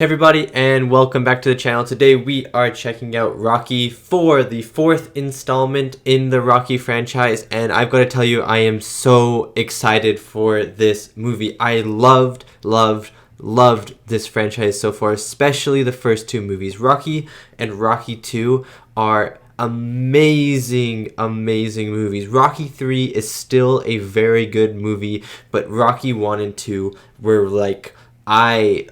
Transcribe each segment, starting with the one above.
Hey everybody, and welcome back to the channel. Today we are checking out Rocky 4, the fourth installment in the Rocky franchise, and I've got to tell you, I am so excited for this movie. I loved this franchise so far, especially the first two movies. Rocky and Rocky 2 are amazing movies. Rocky 3 is still a very good movie, but Rocky 1 and 2 were like, I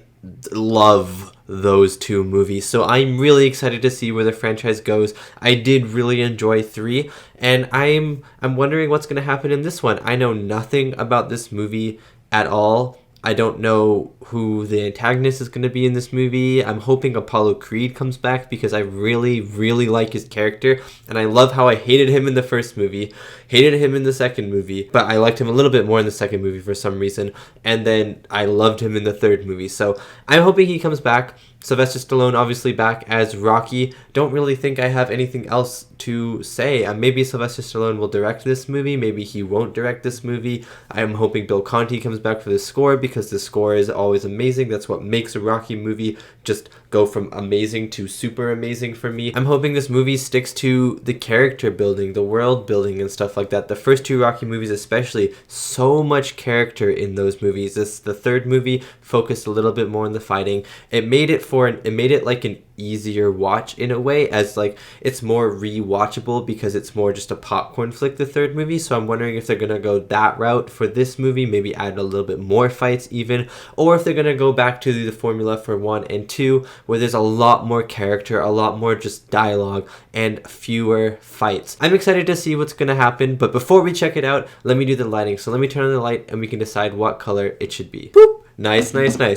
love those two movies, so I'm really excited to see where the franchise goes. I did really enjoy 3, and I'm wondering what's going to happen in this one. I know nothing about this movie at all. I don't know who the antagonist is going to be in this movie. I'm hoping Apollo Creed comes back because I really like his character, and I love how I hated him in the first movie, hated him in the second movie, but I liked him a little bit more in the second movie for some reason, and then I loved him in the third movie. So I'm hoping he comes back. Sylvester Stallone obviously back as Rocky. Don't really think I have anything else to say. Maybe Sylvester Stallone will direct this movie. Maybe he won't direct this movie. I'm hoping Bill Conti comes back for the score because the score is always amazing. That's what makes a Rocky movie just go from amazing to super amazing for me. I'm hoping this movie sticks to the character building, the world building and stuff like that. The first two Rocky movies especially, so much character in those movies. The third movie focused a little bit more on the fighting. It made it like an easier watch in a way, as like it's more rewatchable because it's more just a popcorn flick, the third movie. So I'm wondering if they're gonna go that route for this movie, maybe add a little bit more fights even, or if they're gonna go back to the formula for 1 and 2 where there's a lot more character, a lot more just dialogue, and fewer fights. I'm excited to see what's gonna happen, but before we check it out, let me do the lighting. So let me turn on the light and we can decide what color it should be. Boop. Nice.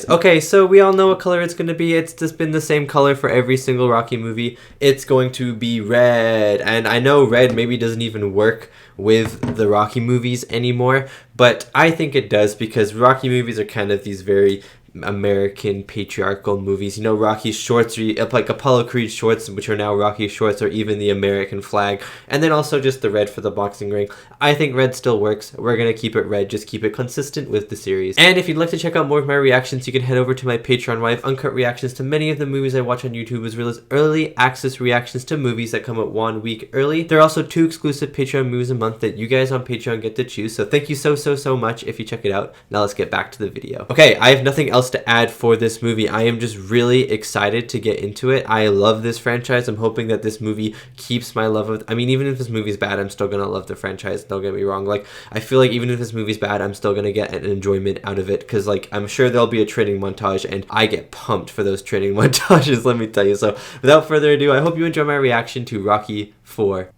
Okay, so we all know what color it's going to be. It's just been the same color for every single Rocky movie. It's going to be red. And I know red maybe doesn't even work with the Rocky movies anymore, but I think it does because Rocky movies are kind of these very American patriarchal movies. You know, Rocky's shorts are like Apollo Creed shorts, which are now Rocky shorts, or even the American flag, and then also just the red for the boxing ring. I think red still works. We're gonna keep it red, just keep it consistent with the series. And if you'd like to check out more of my reactions, you can head over to my Patreon where I have uncut reactions to many of the movies I watch on YouTube, as well as early access reactions to movies that come out 1 week early. There are also 2 exclusive Patreon movies a month that you guys on Patreon get to choose, so thank you so much if you check it out. Now let's get back to the video. Okay, I have nothing else to add for this movie. I am just really excited to get into it. I love this franchise. I'm hoping that this movie keeps my love of, I mean, even if this movie's bad, I'm still gonna love the franchise. Don't get me wrong. Like, I feel like even if this movie's bad, I'm still gonna get an enjoyment out of it, because like I'm sure there'll be a training montage and I get pumped for those training montages, let me tell you. So without further ado, I hope you enjoy my reaction to Rocky 4.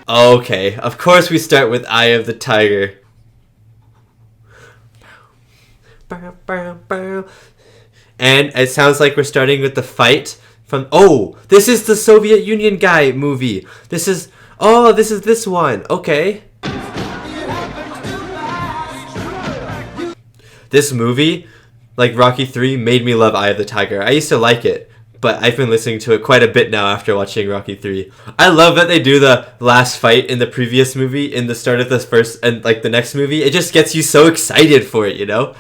Okay, of course we start with Eye of the Tiger. And it sounds like we're starting with the fight from... Oh, this is the Soviet Union guy movie. This is this one. Okay. This movie, like Rocky 3, made me love Eye of the Tiger. I used to like it, but I've been listening to it quite a bit now after watching Rocky 3. I love that they do the last fight in the previous movie in the start of this first and like the next movie. It just gets you so excited for it, you know?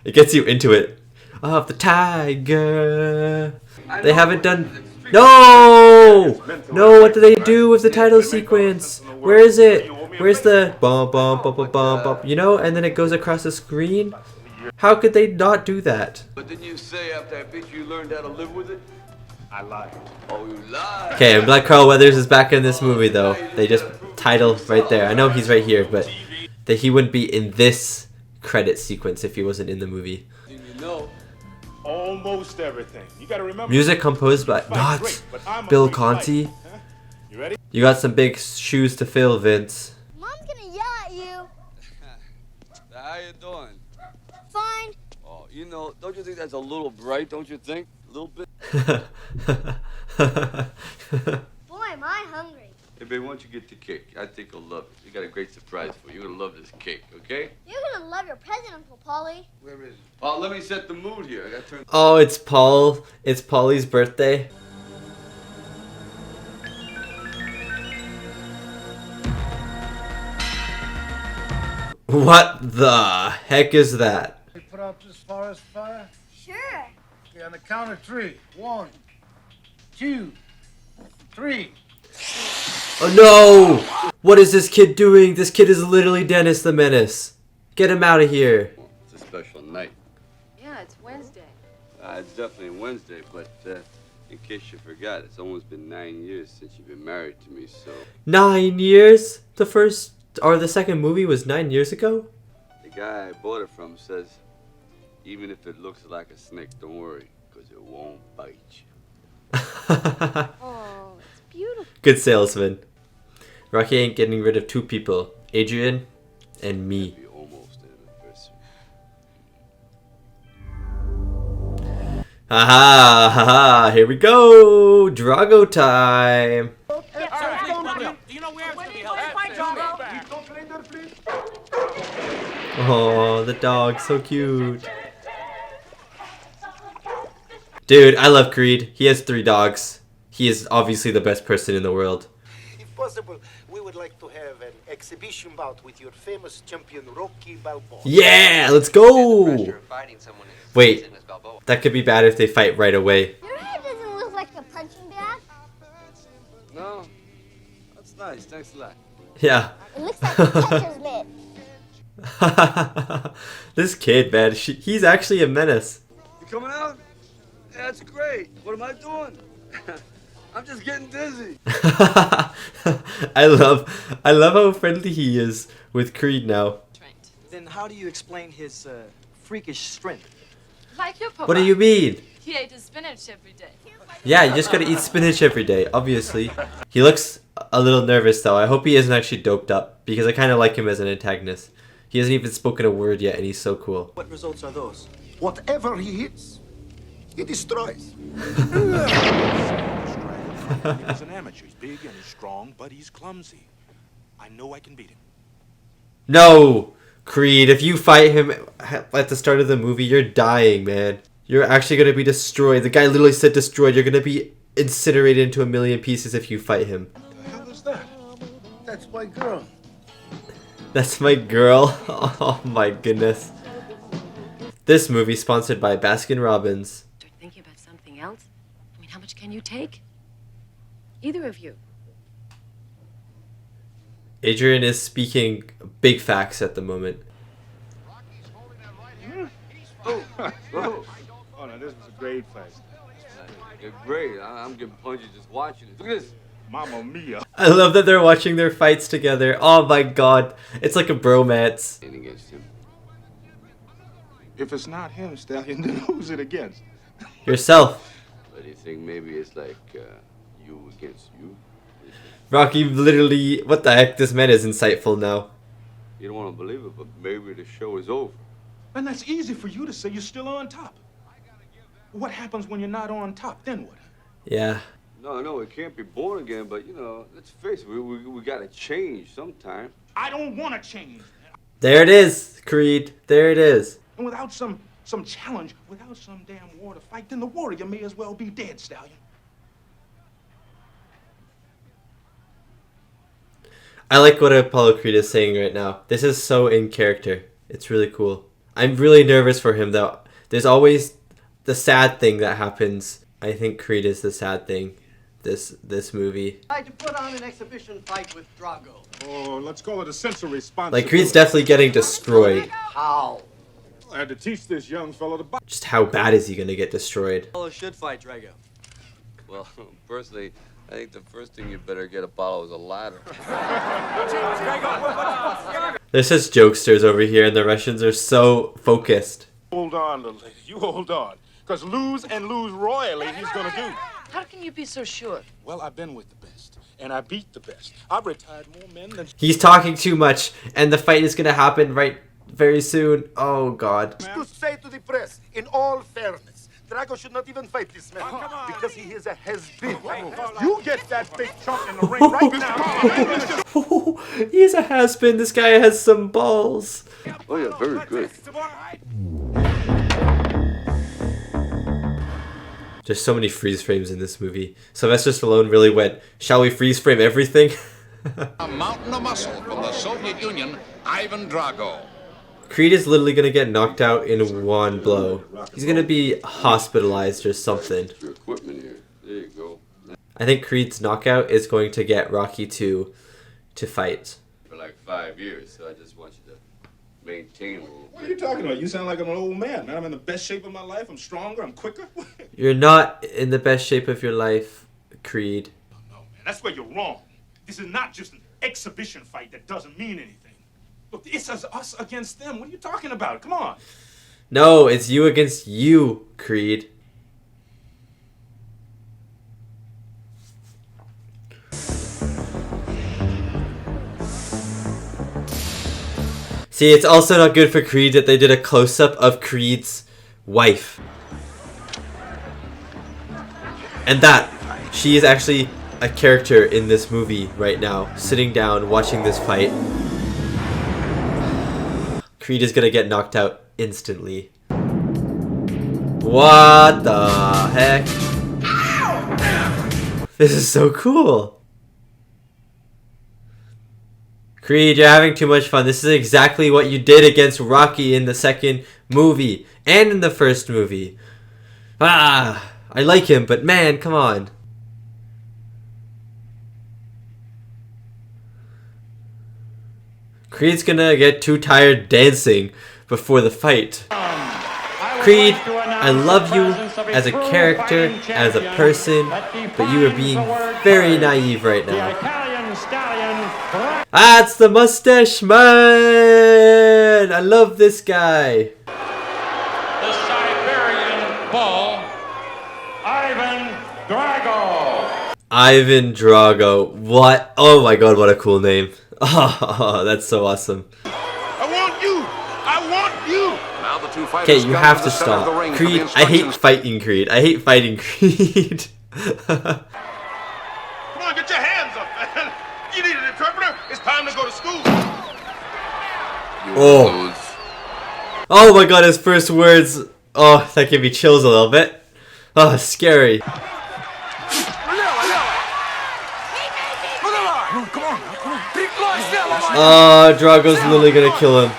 It gets you into it. Of the Tiger. They haven't done... No! No, what do they do with the title sequence? Where is it? Where's the bum bum bum bum bum bum? You know, and then it goes across the screen? How could they not do that? But didn't you say after I beat you learned how to live with it? I lied. Oh, you lied. Okay, I'm glad Carl Weathers is back in this movie though. They just title right there. I know he's right here, but that he wouldn't be in this credit sequence if he wasn't in the movie. You know, almost everything. You gotta remember. Music composed by not Bill Conti. Huh? You ready? You got some big shoes to fill, Vince. Mom's gonna yell at you. how you doing? Fine. Oh, you know, don't you think that's a little bright, don't you think? A little bit? Boy, am I hungry. Hey, baby, why don't you get the cake? I think you'll love it. We got a great surprise for you. You're gonna love this cake, okay? You're gonna love your present, Uncle Polly. Where is it? Oh, let me set the mood here. I gotta turn... Oh, it's Paul. It's Polly's birthday. What the heck is that? We put out this forest fire? Sure. Okay, on the count of 3. 1, 2, 3. Oh no! What is this kid doing? This kid is literally Dennis the Menace. Get him out of here. It's a special night. Yeah, it's Wednesday. It's definitely Wednesday, but in case you forgot, it's almost been 9 years since you've been married to me, so... 9 years? The first or the second movie was 9 years ago? The guy I bought it from says, even if it looks like a snake, don't worry, because it won't bite you. Oh, it's beautiful. Good salesman. Rocky ain't getting rid of 2 people. Adrian and me. Be almost an anniversary. Haha, haha, here we go! Drago time! Oh, the dog, so cute. Dude, I love Creed. He has 3 dogs. He is obviously the best person in the world. If possible, we would like to have an exhibition bout with your famous champion Rocky Balboa. Yeah, let's go! Wait, that could be bad if they fight right away. Your head doesn't look like a punching bag. No, that's nice. Thanks a lot. Yeah. It looks like a catcher's mitt. This kid, man, he's actually a menace. You coming out? Yeah, that's great. What am I doing? I'm just getting dizzy. I love how friendly he is with Creed now. Then how do you explain his freakish strength? Like your papa. What do you mean? He ate his spinach every day. Yeah, you just gotta eat spinach every day, obviously. He looks a little nervous though. I hope he isn't actually doped up because I kind of like him as an antagonist. He hasn't even spoken a word yet and he's so cool. What results are those? Whatever he hits, he destroys. He's an amateur. He's big and he's strong, but he's clumsy. I know I can beat him. No! Creed, if you fight him at the start of the movie, you're dying, man. You're actually gonna be destroyed. The guy literally said destroyed. You're gonna be incinerated into a million pieces if you fight him. What the hell is that? That's my girl. That's my girl. Oh my goodness. This movie sponsored by Baskin Robbins. Start thinking about something else? I mean, how much can you take? Either of you. Adrian is speaking big facts at the moment. Oh, no, this was a great fight. You're great. I'm getting punchy just watching it. Look at this. Mamma mia. I love that they're watching their fights together. Oh my god. It's like a bromance. And against him. If it's not him, Stallion, then who's it against? Yourself. But you think maybe it's like you against you? Rocky literally... What the heck? This man is insightful now. You don't want to believe it, but maybe the show is over. And that's easy for you to say. You're still on top. What happens when you're not on top? Then what? Yeah. No, it can't be born again, but, you know, let's face it, we got to change sometime. I don't want to change. There it is, Creed. There it is. And without some challenge, without some damn war to fight, then the warrior may as well be dead, Stallion. I like what Apollo Creed is saying right now. This is so in character. It's really cool. I'm really nervous for him, though. There's always the sad thing that happens. I think Creed is the sad thing. This movie. I had to put on an exhibition fight with Drago. Oh, let's call it a sense of responsibility. Like, Creed's definitely getting destroyed. How? I had to teach this young fellow to box. Just how bad is he gonna get destroyed? Fellow should fight Drago. Well, personally, I think the first thing you better get a bottle is a ladder. There's just jokesters over here, and the Russians are so focused. Hold on, little lady. You hold on. Because lose and lose royally, he's going to do. How can you be so sure? Well, I've been with the best. And I beat the best. I've retired more men than... He's talking too much, and the fight is gonna happen very soon. Oh god. To say to the press, in all fairness, Drago should not even fight this man because he is a has-been. You get that big chunk in the ring right now. He is a has-been. This guy has some balls. Oh, yeah, very good. There's so many freeze frames in this movie. Sylvester Stallone really went, shall we freeze frame everything? A mountain of muscle from the Soviet Union, Ivan Drago. Creed is literally gonna get knocked out in one blow. He's gonna be hospitalized or something. Your equipment here. There you go. I think Creed's knockout is going to get Rocky to fight. For like 5 years, so I just want you to maintain a little What are you talking about? You sound like I'm an old man. I'm in the best shape of my life. I'm stronger. I'm quicker. You're not in the best shape of your life, Creed. No, man. That's where you're wrong. This is not just an exhibition fight that doesn't mean anything. Look, it's us against them. What are you talking about? Come on. No, it's you against you, Creed. See, it's also not good for Creed that they did a close-up of Creed's wife. And that she is actually a character in this movie right now, sitting down watching this fight. Creed is gonna get knocked out instantly. What the heck? This is so cool. Creed, you're having too much fun. This is exactly what you did against Rocky in the second movie and in the first movie. Ah, I like him, but man, come on. Creed's gonna get too tired dancing before the fight. Creed, I love you as a character, as a person, but you are being very naive right now. Ah, it's the mustache man! I love this guy. The Siberian Bull, Ivan Drago. Ivan Drago. What? Oh my god, what a cool name. Oh, that's so awesome. I want you. I want you. Now the two fighters Okay, you come have to to the center of the stop. ring for the Creed, I hate instructions. fighting Creed. I hate fighting Creed. Come on, get your hands up, man. You need an interpreter. It's time to go to school. You Oh. lose. Oh my god, his first words. Oh, that gave me chills a little bit. Oh, scary. Oh, Drago's literally gonna kill him.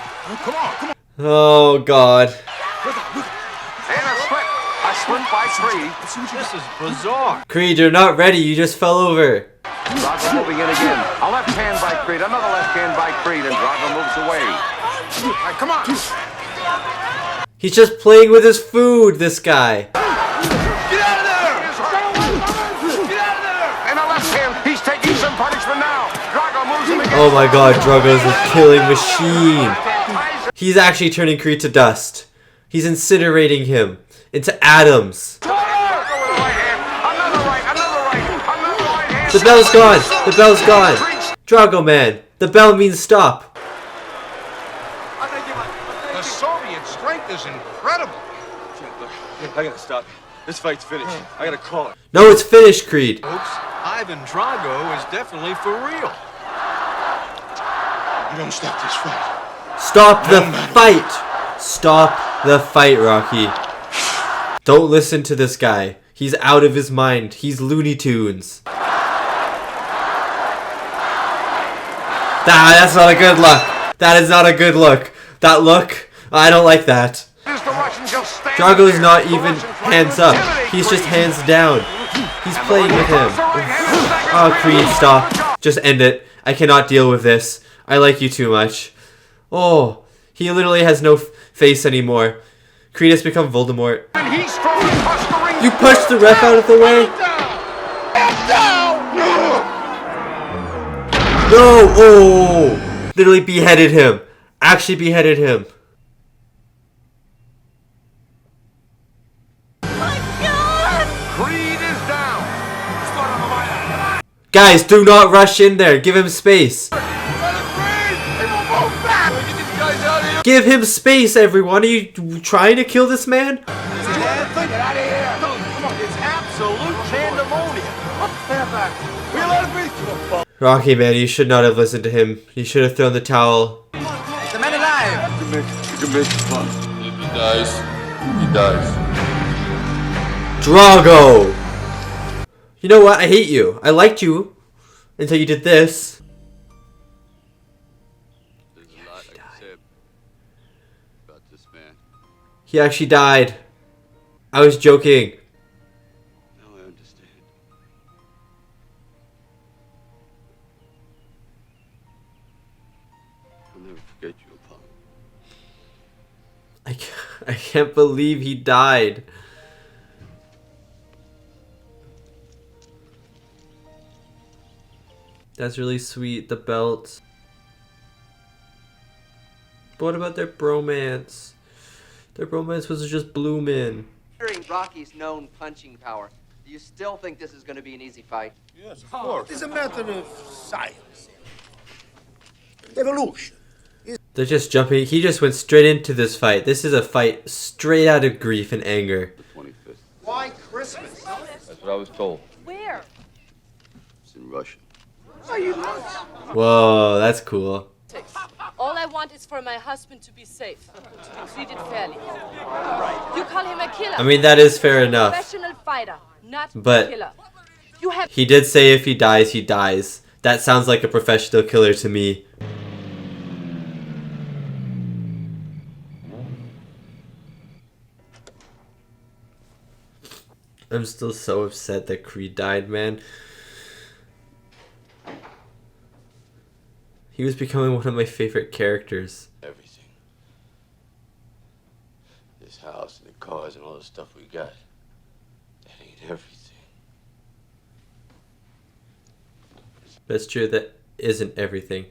Oh god. And a sprint by three. This is bizarre. Creed, you're not ready. You just fell over. Drago moving in again. A left hand by Creed, another left hand by Creed, and Drago moves away. All right, come on. He's just playing with his food, this guy. Get out of there! Get out of there! And a left hand, he's taking some punishment now. Drago moves him again. Oh my god, Drago's a killing machine. He's actually turning Creed to dust. He's incinerating him into atoms. The bell's gone! The bell's gone! Drago man, the bell means stop. The Soviet strength is incredible. I gotta stop. This fight's finished. I gotta call it. No, it's finished, Creed. Folks, Ivan Drago is definitely for real. You don't stop this fight. Stop the fight! Stop the fight, Rocky. Don't listen to this guy. He's out of his mind. He's Looney Tunes. That's not a good look. That is not a good look. That look, I don't like that. Drago is not even hands up. He's just hands down. He's playing with him. Oh, Creed, stop. Just end it. I cannot deal with this. I like you too much. Oh, he literally has no face anymore. Creed has become Voldemort. You pushed the ref out of the way? No! Oh! Literally beheaded him. Actually beheaded him. Creed is down. Guys, do not rush in there. Give him space. Give him space, everyone. Are you trying to kill this man? It's absolute pandemonium. Rocky, man, you should not have listened to him. You should have thrown the towel. The man alive. You can make it fun. If he dies, he dies. Drago! You know what? I hate you. I liked you until you did this. like I said about this man. He actually died. I was joking. Now I understand. I'll never forget you, Apollo. I can't believe he died. That's really sweet, the belt. But what about their bromance? Their bromance was just blooming. Considering Rocky's known punching power, do you still think this is going to be an easy fight? Yes, of course. It's a matter of science. Evolution. They're just jumping. He just went straight into this fight. This is a fight straight out of grief and anger. The 25th. Why Christmas? That's what I was told. Where? It's in Russian. Are you nuts? Whoa, that's cool. All I want is for my husband to be safe, to be treated fairly. You call him a killer. I mean, that is fair enough. Professional fighter, not But a killer. You have. He did say if he dies, he dies. That sounds like a professional killer to me. I'm still so upset that Creed died, man. He was becoming one of my favorite characters. Everything. This house and the cars and all the stuff we got. That ain't everything. That's true, that isn't everything.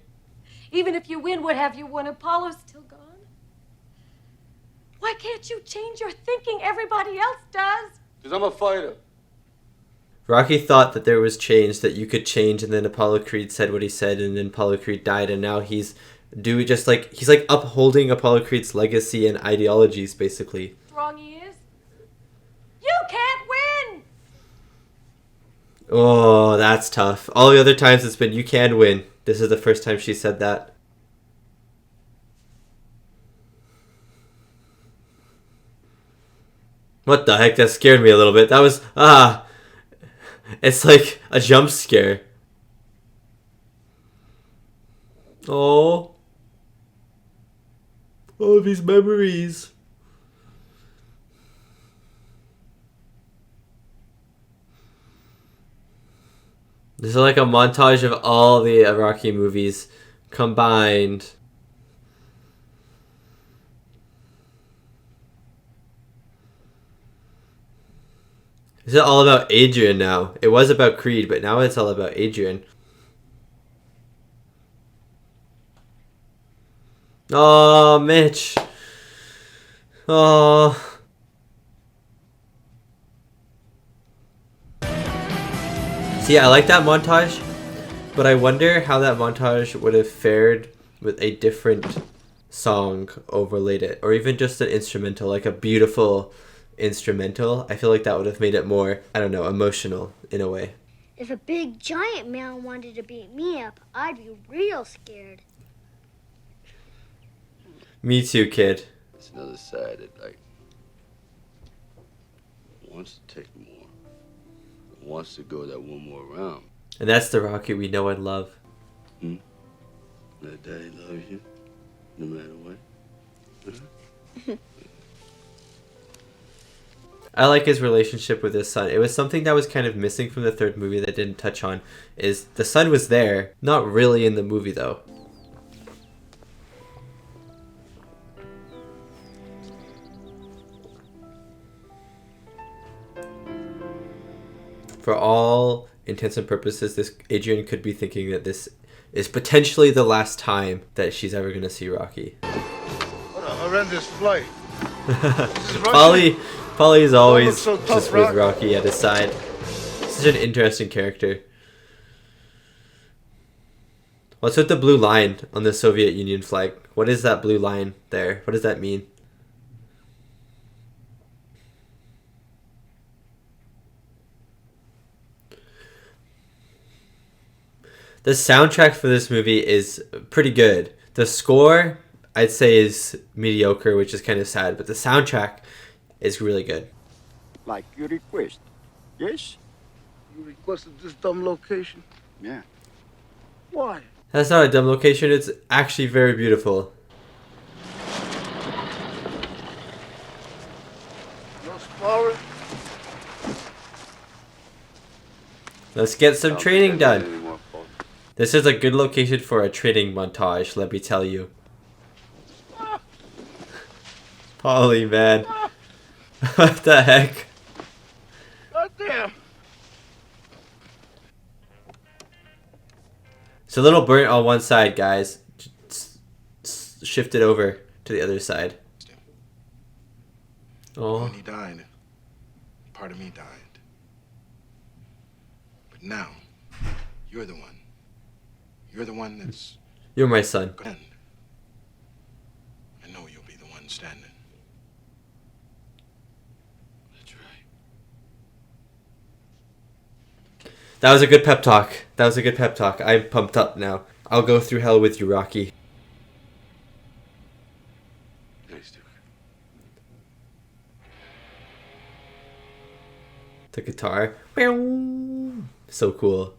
Even if you win, what have you won? Apollo's still gone. Why can't you change your thinking? Everybody else does. Because I'm a fighter. Rocky thought that there was change, that you could change, and then Apollo Creed said what he said, and then Apollo Creed died, and now he's he's like upholding Apollo Creed's legacy and ideologies, basically. Strong he is. You can't win. Oh, that's tough. All the other times it's been, you can win. This is the first time she said that. What the heck? That scared me a little bit. That was, it's like a jump scare. Oh. All of these memories. This is like a montage of all the Rocky movies combined. This is all about Adrian now. It was about Creed, but now it's all about Adrian. Oh, Mitch. Oh. See, I like that montage, but I wonder how that montage would have fared with a different song overlaid it, or even just an instrumental, like a beautiful instrumental. I feel like that would have made it more, I don't know, emotional in a way. If a big giant man wanted to beat me up, I'd be real scared. Me too, kid. It's another side that, like, wants to take more. Wants to go that one more round. And that's the Rocky we know and love. That daddy loves you, no matter what. I like his relationship with his son. It was something that was kind of missing from the third movie that I didn't touch on. Is the son was there, not really in the movie though. For all intents and purposes, this Adrian could be thinking that this is potentially the last time that she's ever going to see Rocky. What a horrendous flight. Polly is always so tough, just with Rocky at his side. Such an interesting character. What's with the blue line on the Soviet Union flag? What is that blue line there? What does that mean? The soundtrack for this movie is pretty good. The score, I'd say, is mediocre, which is kind of sad, but the soundtrack is really good. Like you request. Yes? You requested this dumb location? Yeah. Why? That's not a dumb location, it's actually very beautiful. Let's get some Don't training think I need done. any more photos. This is a good location for a training montage, let me tell you. Polly, man. What the heck? God damn. It's a little burnt on one side, guys. Shift it over to the other side. Oh. When he died, part of me died. But now, you're the one. You're the one that's... You're my son. I know you'll be the one standing. That's right. That was a good pep talk. That was a good pep talk. I'm pumped up now. I'll go through hell with you, Rocky. Thanks, Duke. The guitar. So cool.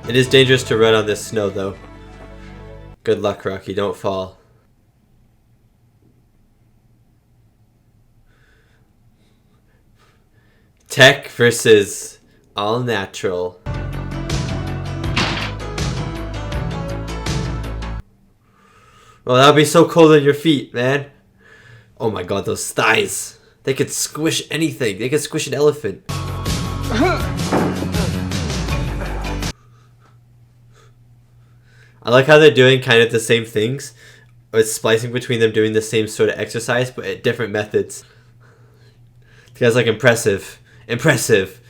It is dangerous to run on this snow, though. Good luck, Rocky. Don't fall. Tech versus all natural. Well, that would be so cold on your feet, man. Oh my god, those thighs. They could squish anything. They could squish an elephant. I like how they're doing kind of the same things. It's splicing between them doing the same sort of exercise, but at different methods. The guy's like impressive. Impressive.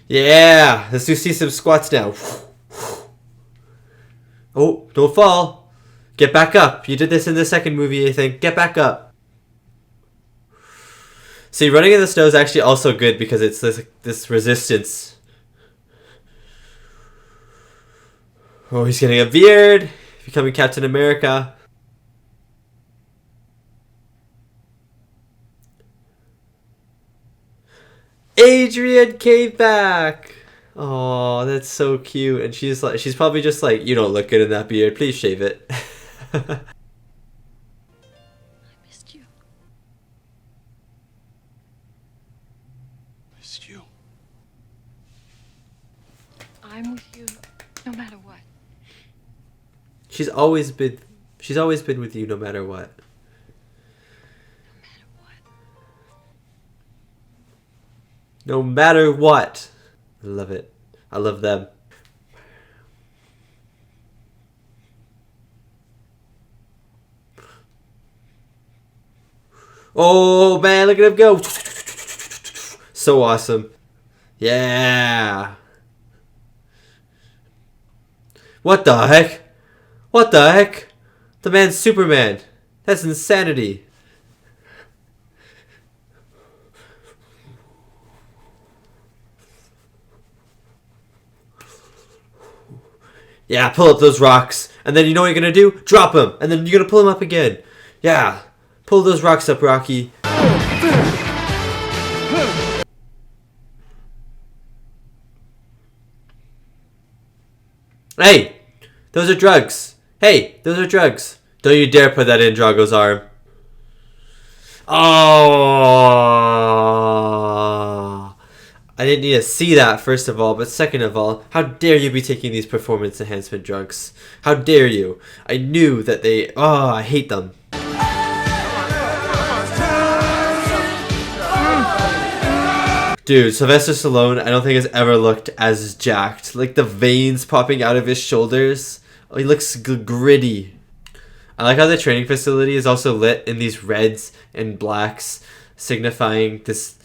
Yeah, let's see some squats now. Oh, don't fall. Get back up. You did this in the second movie, I think. Get back up. See, running in the snow is actually also good because it's this resistance. Oh, he's getting a beard. Becoming Captain America. Adrian came back. Oh, that's so cute. And she's probably just like, you don't look good in that beard. Please shave it. I missed you. Missed you. I'm with you no matter what. She's always been with you no matter what. No matter what. I love it. I love them. Oh man, look at him go. So awesome. Yeah. What the heck? What the heck? The man's Superman. That's insanity. Yeah, pull up those rocks. And then you know what you're going to do? Drop them. And then you're going to pull them up again. Yeah. Pull those rocks up, Rocky. Hey! Those are drugs. Hey! Those are drugs. Don't you dare put that in Drago's arm. Oh! I didn't need to see that, first of all, but second of all, how dare you be taking these performance enhancement drugs? How dare you? I knew that they... Oh, I hate them. Dude, Sylvester Stallone, I don't think has ever looked as jacked. Like the veins popping out of his shoulders. Oh, he looks gritty. I like how the training facility is also lit in these reds and blacks, signifying this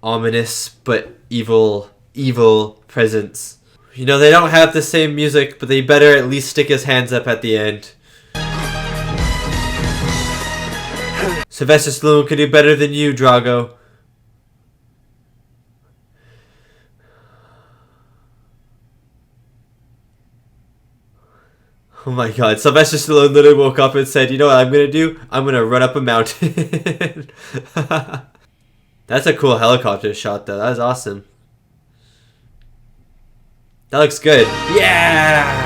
ominous but evil presence. You know, they don't have the same music, but they better at least stick his hands up at the end. Sylvester Stallone could do better than you, Drago. Oh my god, Sylvester Stallone literally woke up and said, you know what I'm gonna do? I'm gonna run up a mountain. That's a cool helicopter shot though, that was awesome. That looks good. Yeah!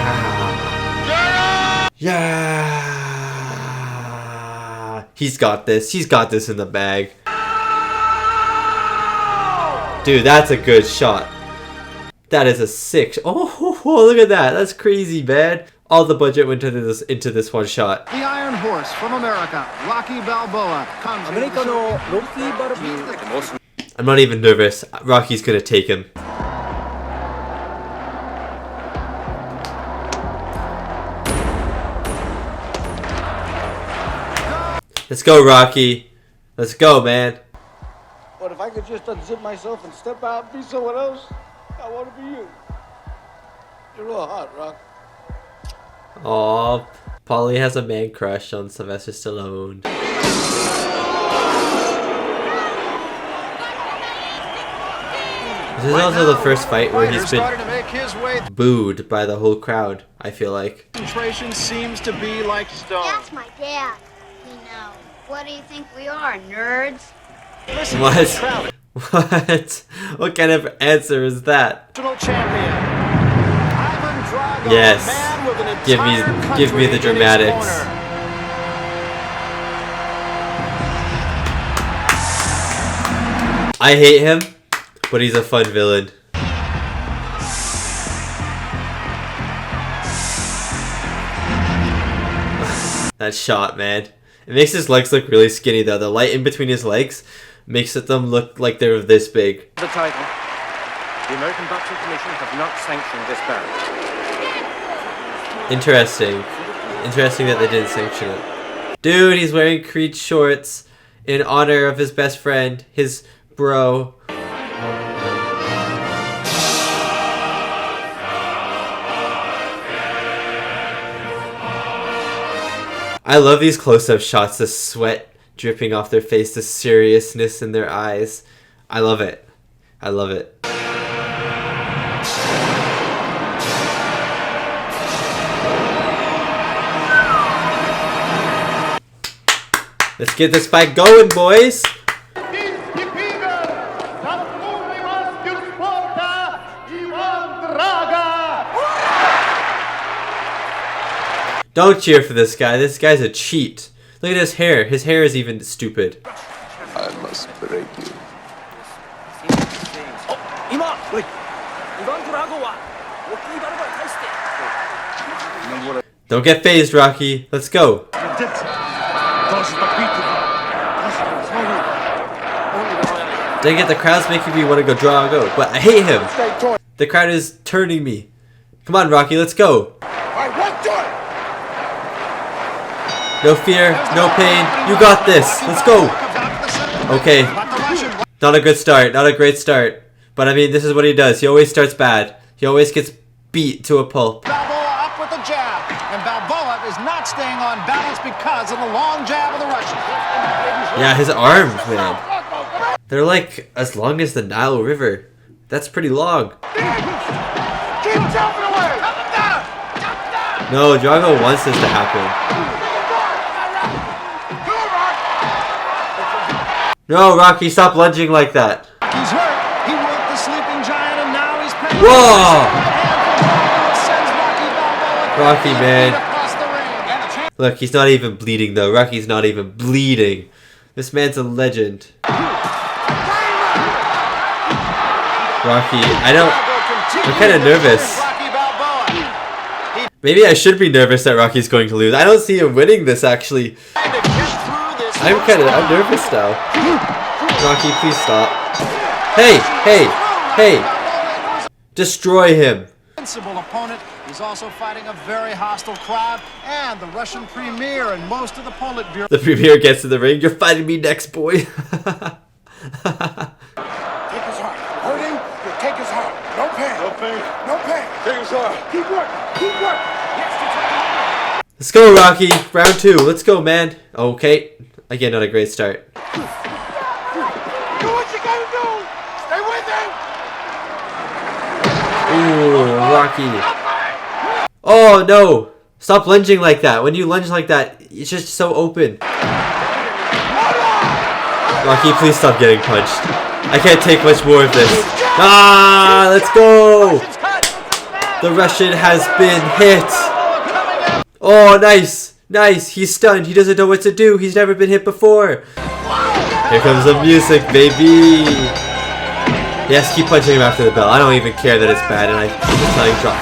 Yeah! He's got this in the bag. Dude, that's a good shot. That is a sick. Oh, look at that. That's crazy, man. All the budget went into this one shot. The Iron Horse from America, Rocky Balboa. I'm not even nervous. Rocky's gonna take him. Let's go, Rocky. Let's go, man. But if I could just unzip myself and step out and be someone else, I want to be you. You're real hot, Rock. Aw, Polly has a man crush on Sylvester Stallone. This is also the first fight where he's been booed by the whole crowd, I feel like. Concentration seems to be like stone. That's my dad. You know, what do you think we are, nerds? What? What? What kind of answer is that? Yes. Give me the dramatics. I hate him, but he's a fun villain. That shot, man. It makes his legs look really skinny though. The light in between his legs makes them look like they're this big. The title. The American Boxing Commission have not sanctioned this bout. Interesting. Interesting that they didn't sanction it. Dude, he's wearing Creed shorts in honor of his best friend, his bro. I love these close-up shots, the sweat dripping off their face, the seriousness in their eyes. I love it. I love it. Let's get this fight going, boys! Don't cheer for this guy. This guy's a cheat. Look at his hair. His hair is even stupid. I must break you. Don't get phased, Rocky. Let's go. Dang it, the crowd's making me want to go Drago, but I hate him. The crowd is turning me. Come on, Rocky, let's go. No fear, no pain. You got this. Let's go. Okay. Not a good start. Not a great start. But I mean, this is what he does. He always starts bad. He always gets beat to a pulp. Balboa up with the jab. And Balboa is not staying on balance because of the long jab of the Russian. Yeah, his arms, man. They're like as long as the Nile River. That's pretty long. No, Drago wants this to happen. No, Rocky, stop lunging like that. He's hurt. He worked the sleeping giant and now he's paying. Whoa! Rocky, man. Look, he's not even bleeding though. Rocky's not even bleeding. This man's a legend. Rocky, I'm kind of nervous. Maybe I should be nervous that Rocky's going to lose. I don't see him winning this actually. I'm nervous now. Rocky, please stop. Hey! Destroy him. Invincible opponent. He's also fighting a very hostile crowd and the Russian premier and most of the Politburo. The premier gets to the ring. You're fighting me next, boy. Take his heart. Hurting? You take his heart. No pain. No pain. No pain. Take his heart. Keep working. Keep working. Yes, let's go, Rocky. Round 2. Let's go, man. Okay. Again, not a great start. do what you gotta do. Stay with him. Ooh, Rocky. Oh, no. Stop lunging like that. When you lunge like that, it's just so open. Rocky, please stop getting punched. I can't take much more of this. Ah, let's go. The Russian has been hit. Oh, nice. Nice. He's stunned. He doesn't know what to do. He's never been hit before. Here comes the music, baby. Yes, keep punching him after the bell. I don't even care that it's bad, and I just tell you drop.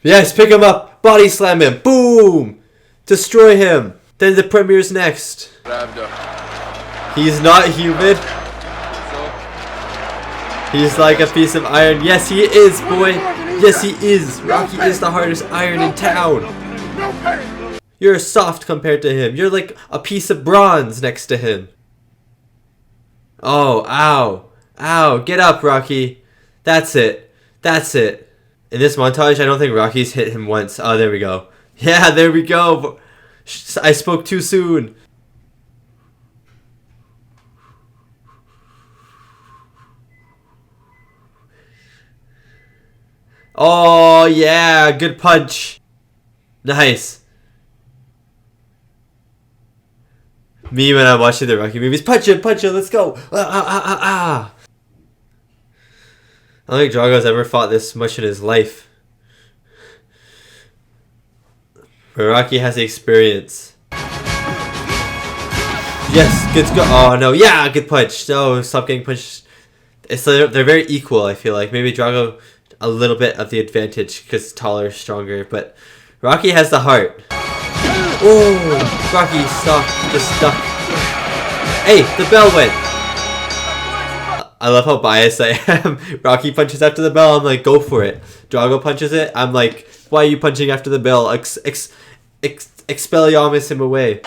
Yes, pick him up. Body slam him. Boom. Destroy him. Then the Premier's next. He's not human. He's like a piece of iron. Yes, he is, boy. Yes, he is. Rocky is the hardest iron in town. You're soft compared to him. You're like a piece of bronze next to him. Oh, ow. Ow. Get up, Rocky. That's it. That's it. In this montage, I don't think Rocky's hit him once. Oh, there we go. Yeah, there we go. I spoke too soon. Oh, yeah. Good punch. Nice. Me when I'm watching the Rocky movies. Punch him, let's go. I don't think Drago's ever fought this much in his life. But Rocky has the experience. Yes, good go. Oh no, yeah, good punch. No, stop getting punched. They're very equal, I feel like. Maybe Drago a little bit of the advantage because taller, stronger, but Rocky has the heart. Oh, Rocky just stuck. Hey, the bell went. I love how biased I am. Rocky punches after the bell, I'm like, go for it. Drago punches it, I'm like, why are you punching after the bell? Expelliarmus him away.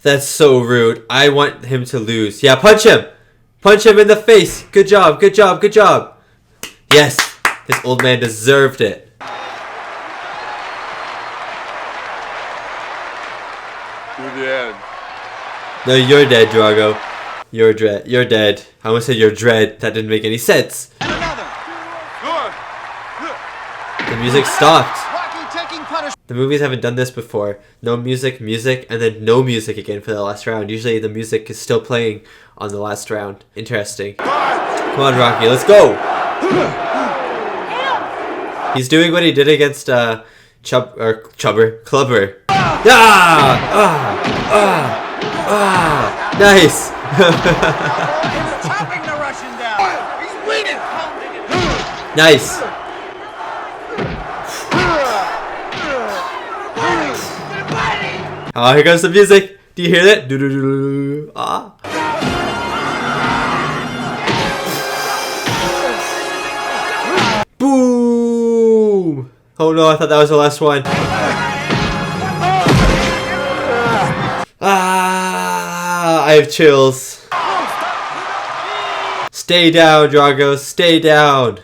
That's so rude. I want him to lose. Yeah, punch him! Punch him in the face! Good job, good job, good job! Yes! This old man deserved it. You're dead. No, you're dead, Drago. You're dead. I almost said you're dread. That didn't make any sense. The music stopped. The movies haven't done this before. No music, and then no music again for the last round. Usually the music is still playing on the last round. Interesting. Come on, Rocky, let's go! He's doing what he did against Clubber. Nice! Chopping the Russian down. He's bleeding. Nice! Oh, here comes the music. Do you hear that? Ah. Boom! Oh no, I thought that was the last one. Ah, I have chills. Stay down, Drago. Stay down.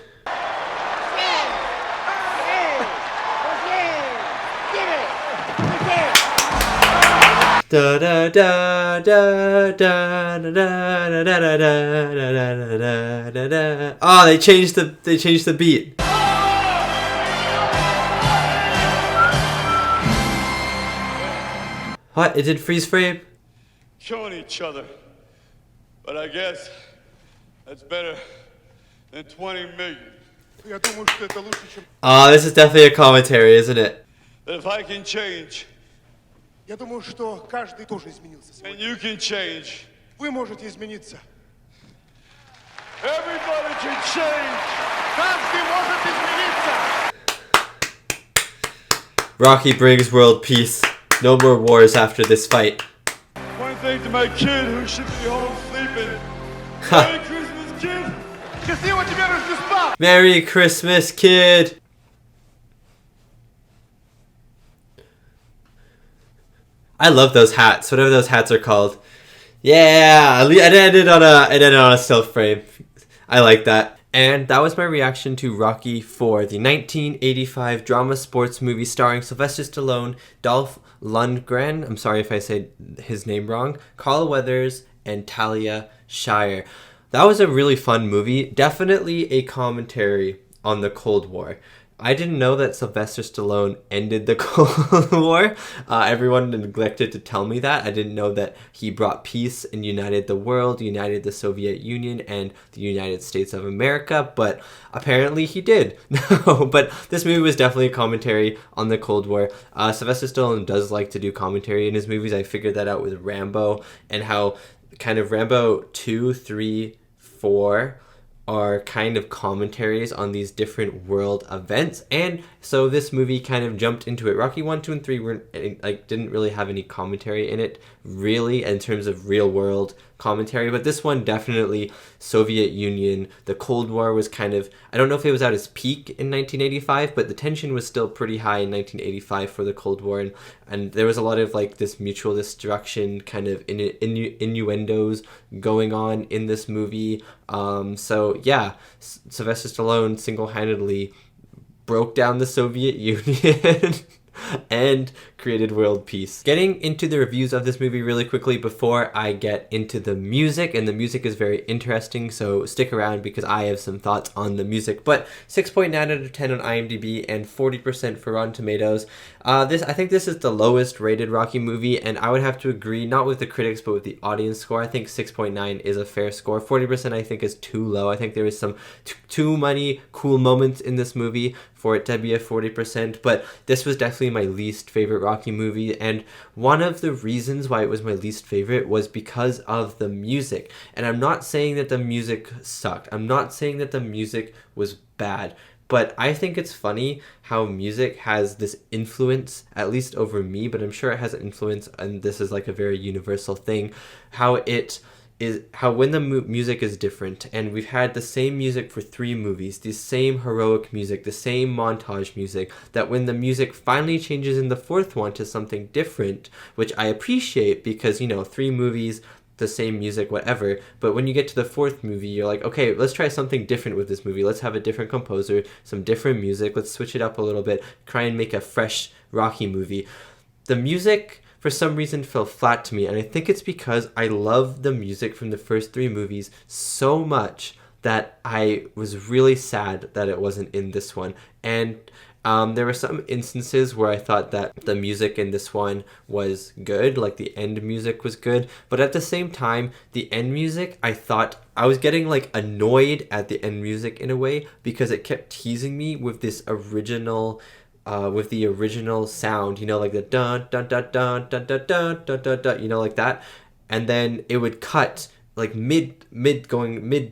Da da da da da da da da da da da da. Oh, they changed the beat. What? It did freeze frame? Killing each other. But I guess that's better than 20 million. Oh, this is definitely a commentary, isn't it? If I can change, Я думаю, что каждый тоже изменился and you can change. Вы можете измениться. Everybody can change. Каждый может измениться. Rocky brings world peace. No more wars after this fight. One thing to my kid who should be home sleeping. Merry Christmas, kid. Счастливо тебе Рождества. Merry Christmas, kid. I love those hats, whatever those hats are called. Yeah, it ended on a still frame. I like that. And that was my reaction to Rocky IV, the 1985 drama sports movie starring Sylvester Stallone, Dolph Lundgren, I'm sorry if I said his name wrong, Carl Weathers, and Talia, Shire. That was a really fun movie. Definitely a commentary on the Cold War. I didn't know that Sylvester Stallone ended the Cold War. Everyone neglected to tell me that. I didn't know that he brought peace and united the world, united the Soviet Union and the United States of America, but apparently he did. No, but this movie was definitely a commentary on the Cold War. Sylvester Stallone does like to do commentary in his movies. I figured that out with Rambo, and how kind of Rambo 2, 3, 4 are kind of commentaries on these different world events, and so this movie kind of jumped into it. Rocky 1, 2, and 3 weren't like didn't really have any commentary in it, really, in terms of real world commentary, but this one definitely. Soviet Union, the Cold War was kind of, I don't know if it was at its peak in 1985, but the tension was still pretty high in 1985 for the Cold War, and there was a lot of like this mutual destruction kind of innuendos going on in this movie. So yeah, Sylvester Stallone single-handedly broke down the Soviet Union and created world peace. Getting into the reviews of this movie really quickly before I get into the music, and the music is very interesting, so stick around because I have some thoughts on the music. But 6.9 out of 10 on IMDb and 40% for Rotten Tomatoes. I think this is the lowest rated Rocky movie, and I would have to agree, not with the critics but with the audience score. I think 6.9 is a fair score. 40% I think is too low. I think there is some too many cool moments in this movie for it to be a 40%, but this was definitely my least favorite Rocky movie, and one of the reasons why it was my least favorite was because of the music. And I'm not saying that the music sucked. I'm not saying that the music was bad. But I think it's funny how music has this influence, at least over me, but I'm sure it has an influence, and this is like a very universal thing, how when the music is different, and we've had the same music for 3 movies, the same heroic music, the same montage music, that when the music finally changes in the 4th one to something different, which I appreciate because, 3 movies, the same music, whatever, but when you get to the 4th movie, you're like, okay, let's try something different with this movie. Let's have a different composer, some different music, let's switch it up a little bit, try and make a fresh Rocky movie. The music, for some reason, fell flat to me, and I think it's because I love the music from the first 3 movies so much that I was really sad that it wasn't in this one. And there were some instances where I thought that the music in this one was good, like the end music was good, but at the same time, the end music, I thought I was getting like annoyed at the end music in a way because it kept teasing me with this original with the original sound, like the dun dun dun dun dun dun dun dun dun dun, like that, and then it would cut like mid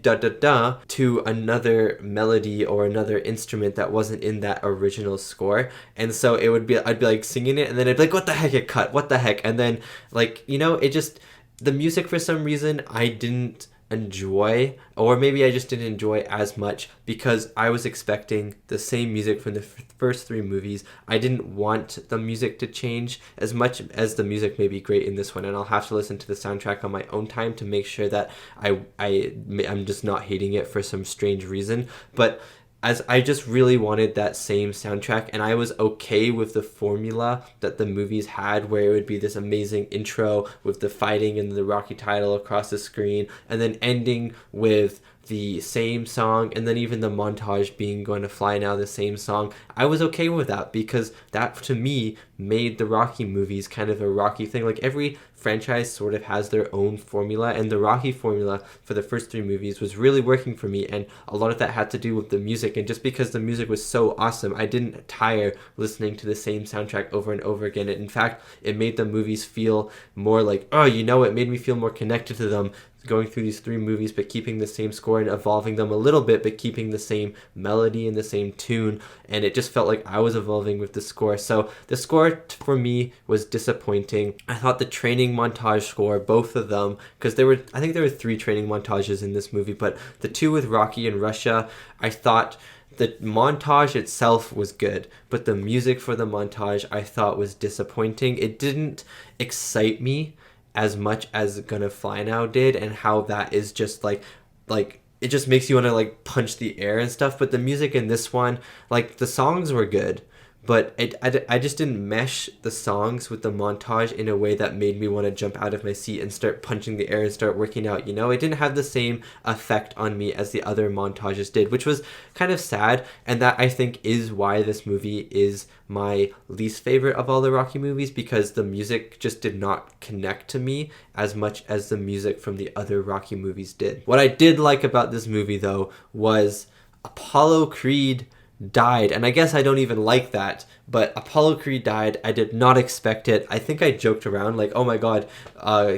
da da da to another melody or another instrument that wasn't in that original score, and so I'd be like singing it, and then I'd be like, what the heck, it cut, what the heck, and then like it just, the music for some reason I didn't enjoy, or maybe I just didn't enjoy as much because I was expecting the same music from the first 3 movies. I didn't want the music to change as much as the music may be great in this one, and I'll have to listen to the soundtrack on my own time to make sure that I'm just not hating it for some strange reason. But as I just really wanted that same soundtrack, and I was okay with the formula that the movies had, where it would be this amazing intro with the fighting and the Rocky title across the screen, and then ending with the same song, and then even the montage being Going to Fly Now, the same song. I was okay with that because that, to me, made the Rocky movies kind of a Rocky thing. Like, every franchise sort of has their own formula, and the Rocky formula for the first 3 movies was really working for me, and a lot of that had to do with the music. And just because the music was so awesome, I didn't tire listening to the same soundtrack over and over again. And in fact, it made the movies feel more like, it made me feel more connected to them, going through these 3 movies but keeping the same score and evolving them a little bit but keeping the same melody and the same tune, and it just felt like I was evolving with the score. So the score for me was disappointing. I thought the training montage score, both of them, because I think there were 3 training montages in this movie, but the 2 with Rocky and Russia, I thought the montage itself was good, but the music for the montage I thought was disappointing. It didn't excite me as much as Gonna Fly Now did, and how that is just like it just makes you want to like punch the air and stuff. But the music in this one, like, the songs were good, but I just didn't mesh the songs with the montage in a way that made me want to jump out of my seat and start punching the air and start working out, you know? It didn't have the same effect on me as the other montages did, which was kind of sad, and that I think is why this movie is my least favorite of all the Rocky movies, because the music just did not connect to me as much as the music from the other Rocky movies did. What I did like about this movie, though, was Apollo Creed died, and I guess I don't even like that, but Apollo Creed died. I did not expect it. I think I joked around like, oh my god,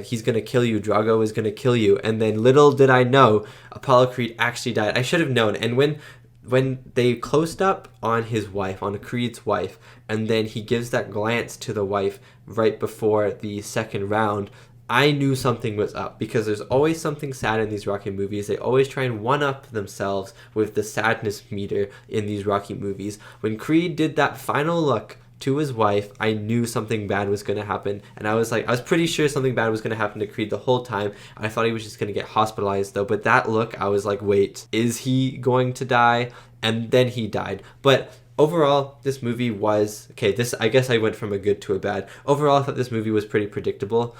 he's gonna kill you, Drago is gonna kill you, and then little did I know Apollo Creed actually died. I should have known. And when they closed up on his wife, on Creed's wife, and then he gives that glance to the wife right before the second round, I knew something was up, because there's always something sad in these Rocky movies. They always try and one-up themselves with the sadness meter in these Rocky movies. When Creed did that final look to his wife, I knew something bad was going to happen, and I was pretty sure something bad was going to happen to Creed the whole time. I thought he was just going to get hospitalized though, but that look, I was like, wait, is he going to die? And then he died. But overall, this movie was okay. I guess I went from a good to a bad. Overall, I thought this movie was pretty predictable.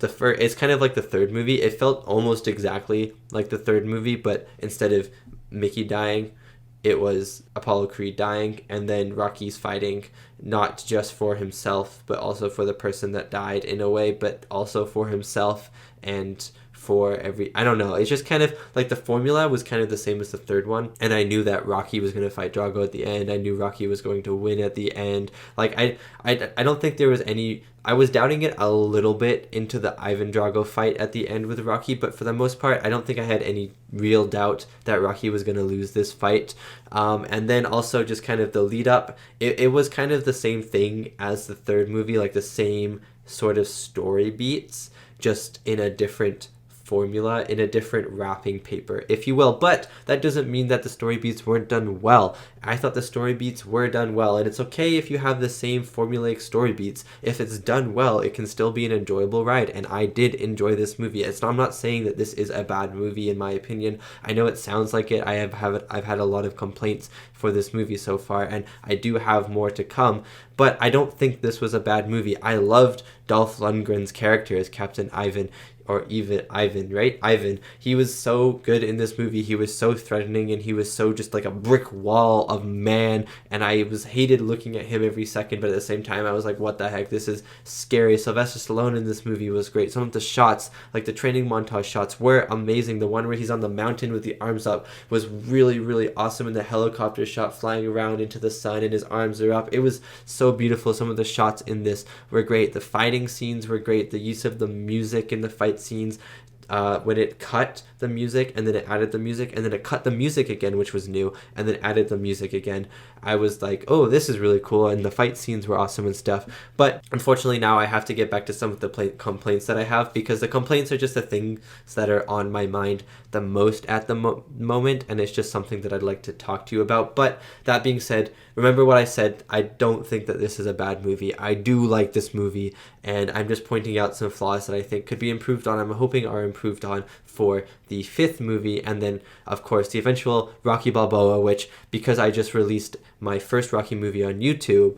It's kind of like the third movie. It felt almost exactly like the third movie, but instead of Mickey dying, it was Apollo Creed dying, and then Rocky's fighting not just for himself, but also for the person that died in a way, but also for himself and for I don't know. It's just kind of like the formula was kind of the same as the third one, and I knew that Rocky was going to fight Drago at the end. I knew Rocky was going to win at the end. Like I don't think there was any. I was doubting it a little bit into the Ivan Drago fight at the end with Rocky, but for the most part, I don't think I had any real doubt that Rocky was going to lose this fight. And then also just kind of the lead up, it was kind of the same thing as the third movie, like the same sort of story beats, just in a different formula, in a different wrapping paper, if you will. But that doesn't mean that the story beats weren't done well. I thought the story beats were done well, and it's okay if you have the same formulaic story beats. If it's done well, it can still be an enjoyable ride, and I did enjoy this movie. I'm not saying that this is a bad movie in my opinion. I know it sounds like it. I've had a lot of complaints for this movie so far, and I do have more to come, but I don't think this was a bad movie. I loved Dolph Lundgren's character as Captain Ivan, or even Ivan, right? Ivan. He was so good in this movie. He was so threatening, and he was so just like a brick wall of man, and I was hated looking at him every second, but at the same time I was like, what the heck, this is scary. Sylvester Stallone in this movie was great. Some of the shots, like the training montage shots, were amazing. The one where he's on the mountain with the arms up was really, really awesome, and the helicopter shot flying around into the sun and his arms are up, it was so beautiful. Some of the shots in this were great. The fighting scenes were great. The use of the music in the fight scenes, when it cut the music and then it added the music and then it cut the music again, which was new, and then added the music again, I was like, oh, this is really cool, and the fight scenes were awesome and stuff. But unfortunately now I have to get back to some of the complaints that I have, because the complaints are just the things that are on my mind the most at the moment, and it's just something that I'd like to talk to you about. But that being said, remember what I said, I don't think that this is a bad movie. I do like this movie, and I'm just pointing out some flaws that I think could be improved on. I'm hoping are improved on for the fifth movie, and then of course the eventual Rocky Balboa, which, because I just released my first Rocky movie on YouTube,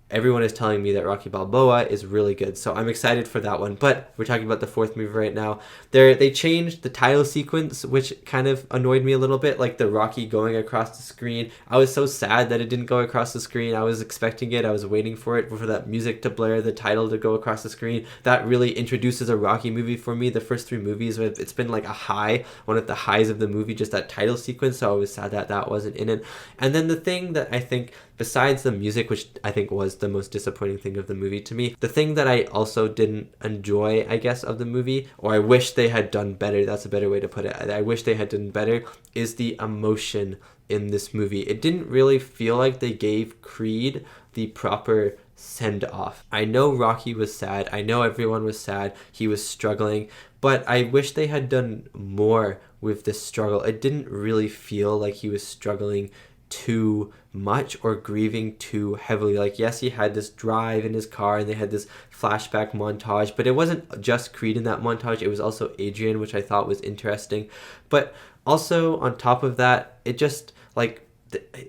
everyone is telling me that Rocky Balboa is really good, so I'm excited for that one. But we're talking about the fourth movie right now. They changed the title sequence, which kind of annoyed me a little bit, like the Rocky going across the screen. I was so sad that it didn't go across the screen. I was expecting it. I was waiting for it, for that music to blare, the title to go across the screen. That really introduces a Rocky movie for me. The first three movies, it's been like a high, one of the highs of the movie, just that title sequence, so I was sad that that wasn't in it. And then the thing that I think, besides the music, which I think was the most disappointing thing of the movie to me, the thing that I also didn't enjoy, I guess, of the movie, or I wish they had done better, that's a better way to put it, I wish they had done better, is the emotion in this movie. It didn't really feel like they gave Creed the proper send-off. I know Rocky was sad, I know everyone was sad, he was struggling, but I wish they had done more with this struggle. It didn't really feel like he was struggling too much or grieving too heavily. Like, yes, he had this drive in his car and they had this flashback montage, but it wasn't just Creed in that montage, it was also Adrian, which I thought was interesting. But also on top of that, it just, like,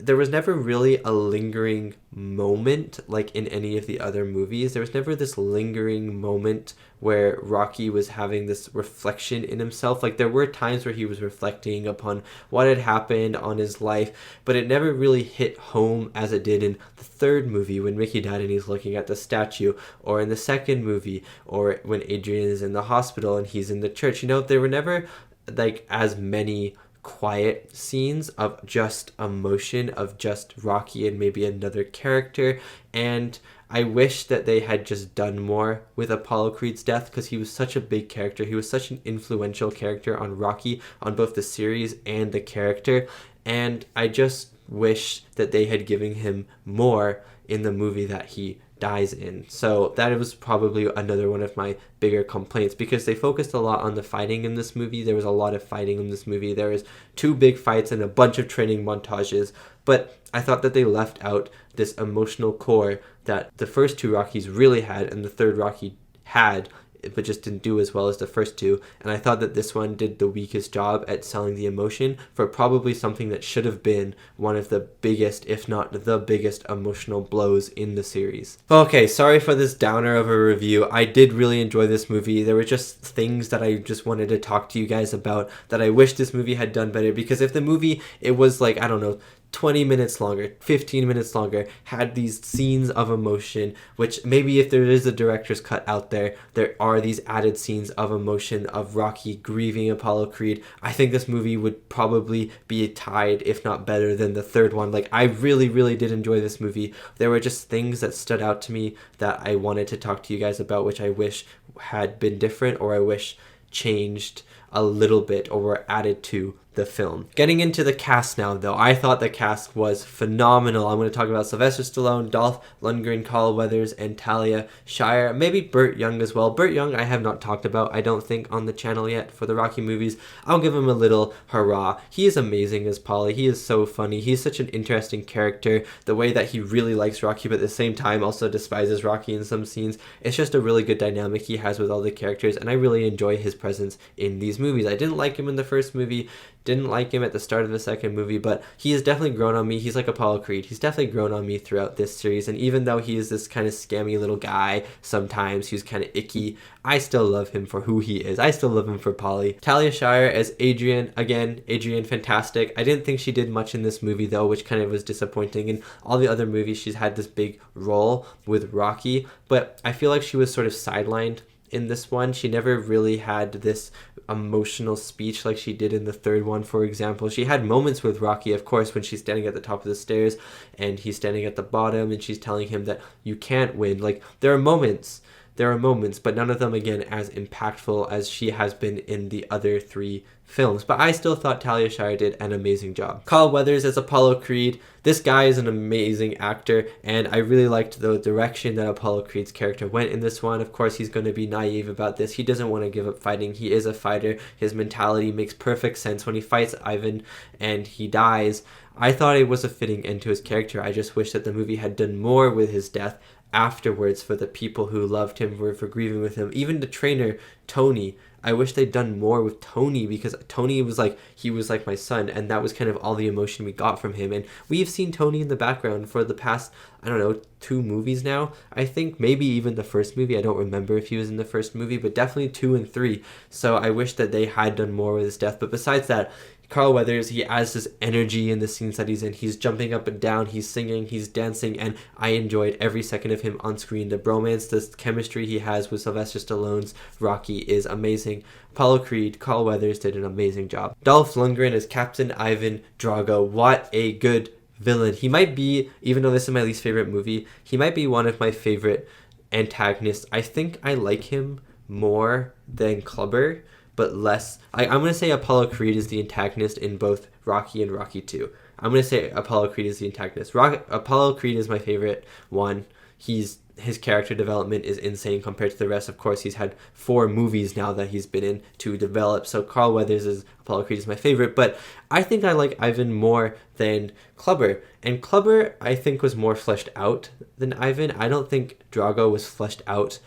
there was never really a lingering moment like in any of the other movies. There was never this lingering moment where Rocky was having this reflection in himself. Like there were times where he was reflecting upon what had happened on his life, but it never really hit home as it did in the third movie when Mickey died and he's looking at the statue, or in the second movie, or when Adrian is in the hospital and he's in the church. You know, there were never like as many quiet scenes of just emotion, of just Rocky and maybe another character. And I wish that they had just done more with Apollo Creed's death, because he was such a big character. He was such an influential character on Rocky, on both the series and the character. And I just wish that they had given him more in the movie that he dies in. So that was probably another one of my bigger complaints, because they focused a lot on the fighting in this movie. There was a lot of fighting in this movie. There was 2 big fights and a bunch of training montages, but I thought that they left out this emotional core that the first 2 Rockies really had and the third Rocky had, but just didn't do as well as the first 2. And I thought that this one did the weakest job at selling the emotion for probably something that should have been one of the biggest, if not the biggest, emotional blows in the series. Okay, sorry for this downer of a review. I did really enjoy this movie. There were just things that I just wanted to talk to you guys about that I wish this movie had done better, because if the movie, it was like, I don't know, 20 minutes longer, 15 minutes longer, had these scenes of emotion, which maybe if there is a director's cut out there, there are these added scenes of emotion of Rocky grieving Apollo Creed, I think this movie would probably be tied, if not better, than the third one. Like, I really, really did enjoy this movie. There were just things that stood out to me that I wanted to talk to you guys about, which I wish had been different, or I wish changed a little bit or were added to the film. Getting into the cast now, though, I thought the cast was phenomenal. I'm going to talk about Sylvester Stallone, Dolph, Lundgren, Carl Weathers, and Talia, Shire, maybe Burt Young as well. Burt Young I have not talked about, I don't think, on the channel yet for the Rocky movies. I'll give him a little hurrah. He is amazing as Paulie. He is so funny. He's such an interesting character. The way that he really likes Rocky, but at the same time also despises Rocky in some scenes. It's just a really good dynamic he has with all the characters, and I really enjoy his presence in these movies. I didn't like him in the first movie, didn't like him at the start of the second movie, but he has definitely grown on me. He's like Apollo Creed. He's definitely grown on me throughout this series, and even though he is this kind of scammy little guy sometimes, he's kind of icky, I still love him for who he is. I still love him for Paulie. Talia Shire as Adrian, again, Adrian, fantastic. I didn't think she did much in this movie, though, which kind of was disappointing. In all the other movies, she's had this big role with Rocky, but I feel like she was sort of sidelined in this one. She never really had this emotional speech like she did in the third one, for example. She had moments with Rocky, of course, when she's standing at the top of the stairs and he's standing at the bottom and she's telling him that you can't win. Like, there are moments, but none of them, again, as impactful as she has been in the other 3 films. But I still thought Talia Shire did an amazing job. Carl Weathers as Apollo Creed. This guy is an amazing actor, and I really liked the direction that Apollo Creed's character went in this one. Of course, he's going to be naive about this. He doesn't want to give up fighting. He is a fighter. His mentality makes perfect sense. When he fights Ivan and he dies, I thought it was a fitting end to his character. I just wish that the movie had done more with his death afterwards for the people who loved him, for grieving with him. Even the trainer, Tony, I wish they'd done more with Tony, because Tony was like, he was like my son, and that was kind of all the emotion we got from him. And we've seen Tony in the background for the past, I don't know, 2 movies now. I think maybe even the first movie. I don't remember if he was in the first movie, but definitely 2 and 3. So I wish that they had done more with his death. But besides that, Carl Weathers, he adds this energy in the scenes that he's in. He's jumping up and down, he's singing, he's dancing, and I enjoyed every second of him on screen. The bromance, the chemistry he has with Sylvester Stallone's Rocky is amazing. Apollo Creed, Carl Weathers did an amazing job. Dolph Lundgren as Captain Ivan Drago. What a good villain. He might be, even though this is my least favorite movie, he might be one of my favorite antagonists. I think I like him more than Clubber, but less. I'm going to say Apollo Creed is the antagonist in both Rocky and Rocky 2. I'm going to say Apollo Creed is the antagonist. Apollo Creed is my favorite one. His character development is insane compared to the rest. Of course, he's had 4 movies now that he's been in to develop. So Carl Weathers as Apollo Creed is my favorite. But I think I like Ivan more than Clubber. And Clubber, I think, was more fleshed out than Ivan. I don't think Drago was fleshed out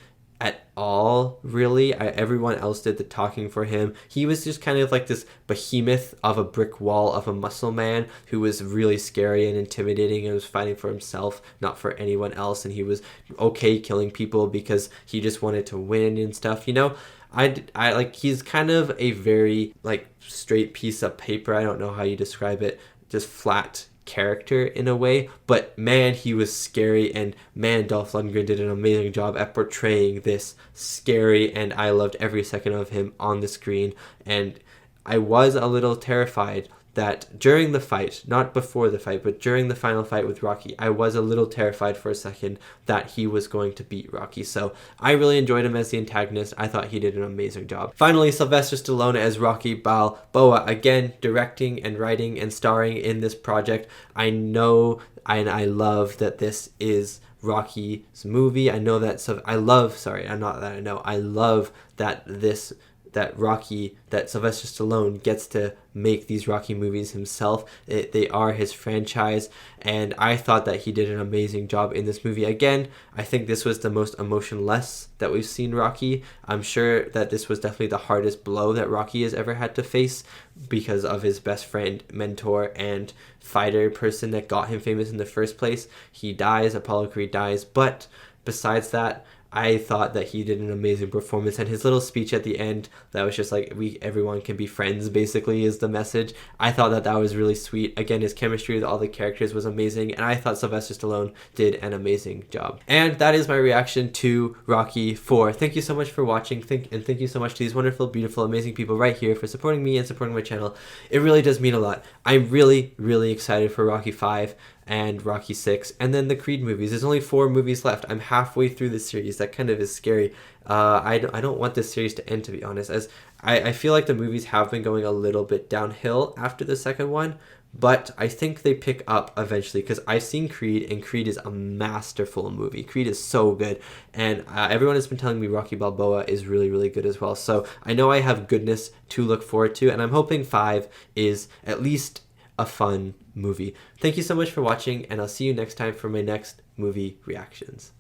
at all, really. Everyone else did the talking for him. He was just kind of like this behemoth of a brick wall of a muscle man who was really scary and intimidating and was fighting for himself, not for anyone else, and he was okay killing people because he just wanted to win and stuff, you know. I like, he's kind of a very like straight piece of paper, I don't know how you describe it, just flat character in a way, but man, he was scary, and man, Dolph Lundgren did an amazing job at portraying this scary, and I loved every second of him on the screen. And I was a little terrified that during the fight, not before the fight, but during the final fight with Rocky, I was a little terrified for a second that he was going to beat Rocky. So I really enjoyed him as the antagonist. I thought he did an amazing job. Finally, Sylvester Stallone as Rocky Balboa, again, directing and writing and starring in this project. I know and I love that this is Rocky's movie. I know that, I love that Sylvester Stallone gets to make these Rocky movies himself. They are his franchise, and I thought that he did an amazing job in this movie. Again, I think this was the most emotionless that we've seen Rocky. I'm sure that this was definitely the hardest blow that Rocky has ever had to face because of his best friend, mentor, and fighter person that got him famous in the first place. He dies, Apollo Creed dies, but besides that, I thought that he did an amazing performance, and his little speech at the end that was just like, everyone can be friends, basically, is the message. I thought that was really sweet. Again, his chemistry with all the characters was amazing, and I thought Sylvester Stallone did an amazing job. And that is my reaction to Rocky 4. Thank you so much for watching, and thank you so much to these wonderful, beautiful, amazing people right here for supporting me and supporting my channel. It really does mean a lot. I'm really, really excited for Rocky 5 and Rocky 6, and then the Creed movies. There's only 4 movies left. I'm halfway through the series. That kind of is scary. I don't want this series to end, to be honest, as I feel like the movies have been going a little bit downhill after the second one, but I think they pick up eventually, because I've seen Creed, and Creed is a masterful movie. Creed is so good, and everyone has been telling me Rocky Balboa is really, really good as well. So I know I have goodness to look forward to, and I'm hoping 5 is at least a fun movie. Thank you so much for watching, and I'll see you next time for my next movie reactions.